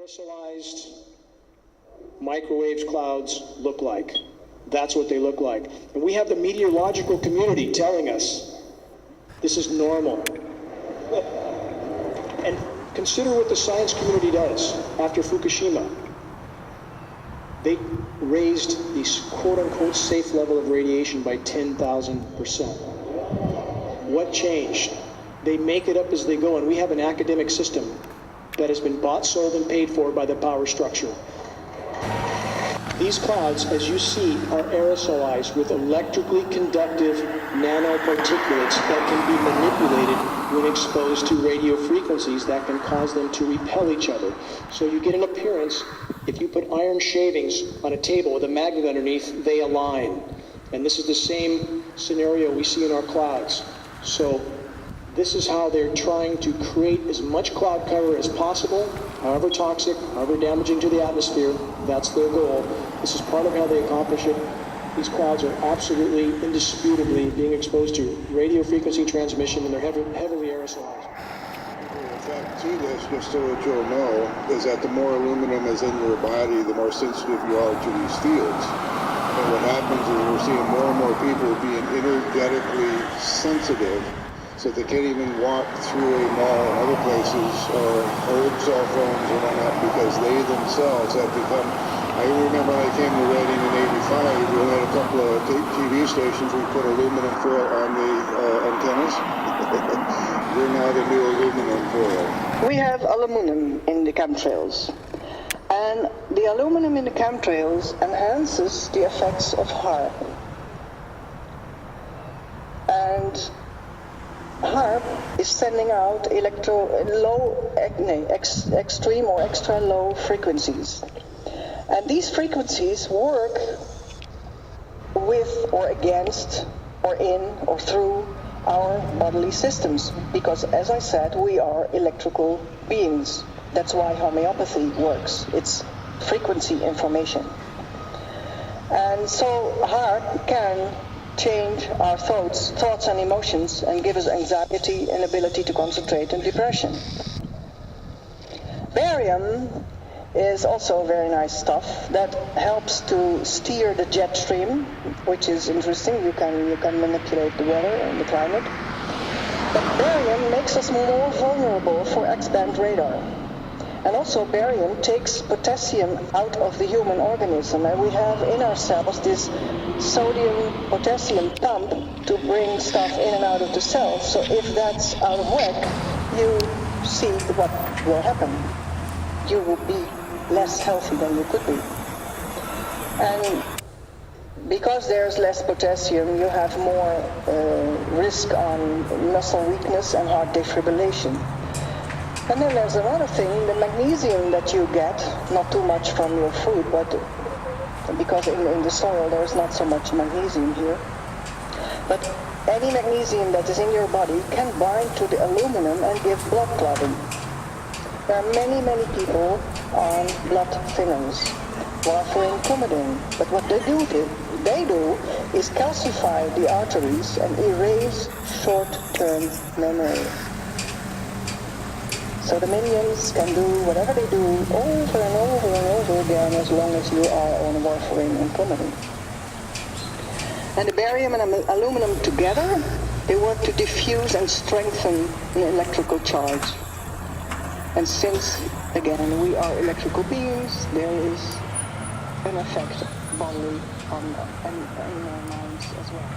aerosolized microwave clouds look like. That's what they look like. And we have the meteorological community telling us this is normal. And consider what the science community does after Fukushima. They raised the quote-unquote safe level of radiation by 10,000%. What changed? They make it up as they go, and we have an academic system that has been bought, sold, and paid for by the power structure. These clouds, as you see, are aerosolized with electrically conductive nanoparticulates that can be manipulated when exposed to radio frequencies that can cause them to repel each other. So you get an appearance, if you put iron shavings on a table with a magnet underneath, they align. And this is the same scenario we see in our clouds. So this is how they're trying to create as much cloud cover as possible, however toxic, however damaging to the atmosphere. That's their goal. This is part of how they accomplish it. These clouds are absolutely, indisputably being exposed to radio frequency transmission, and they're heavily aerosolized. The fact to this, just so that you'll know, is that the more aluminum is in your body, the more sensitive you are to these fields. And what happens is we're seeing more and more people being energetically sensitive, so they can't even walk through a mall and other places or hold cell phones and whatnot because they themselves have become. I remember when I came to Reading in '85, we had a couple of TV stations where we put aluminum foil on the antennas. They're now the new aluminum foil. We have aluminum in the chemtrails. And the aluminum in the chemtrails enhances the effects of HAARP. And HAARP is sending out extreme or extra low frequencies. And these frequencies work with or against or in or through our bodily systems. Because, as I said, we are electrical beings. That's why homeopathy works. It's frequency information. And so HAARP can change our thoughts and emotions and give us anxiety, inability to concentrate, and depression. Barium is also very nice stuff that helps to steer the jet stream, which is interesting. You can manipulate the weather and the climate. But barium makes us more vulnerable for X-band radar. And also barium takes potassium out of the human organism, and we have in our cells this sodium-potassium pump to bring stuff in and out of the cells. So if that's out of whack, you see what will happen. You will be less healthy than you could be. And because there's less potassium, you have more risk on muscle weakness and heart defibrillation. And then there's another thing, the magnesium that you get, not too much from your food, but because in the soil there's not so much magnesium here. But any magnesium that is in your body can bind to the aluminum and give blood clotting. There are many, many people on blood thinners, warfarin, Coumadin. But what they do is calcify the arteries and erase short-term memory. So the minions can do whatever they do over and over and over again as long as you are on warfarin and Coumadin. And the barium and aluminum together, they work to diffuse and strengthen an electrical charge. And since, again, we are electrical beings, there is an effect bodily on in our minds as well.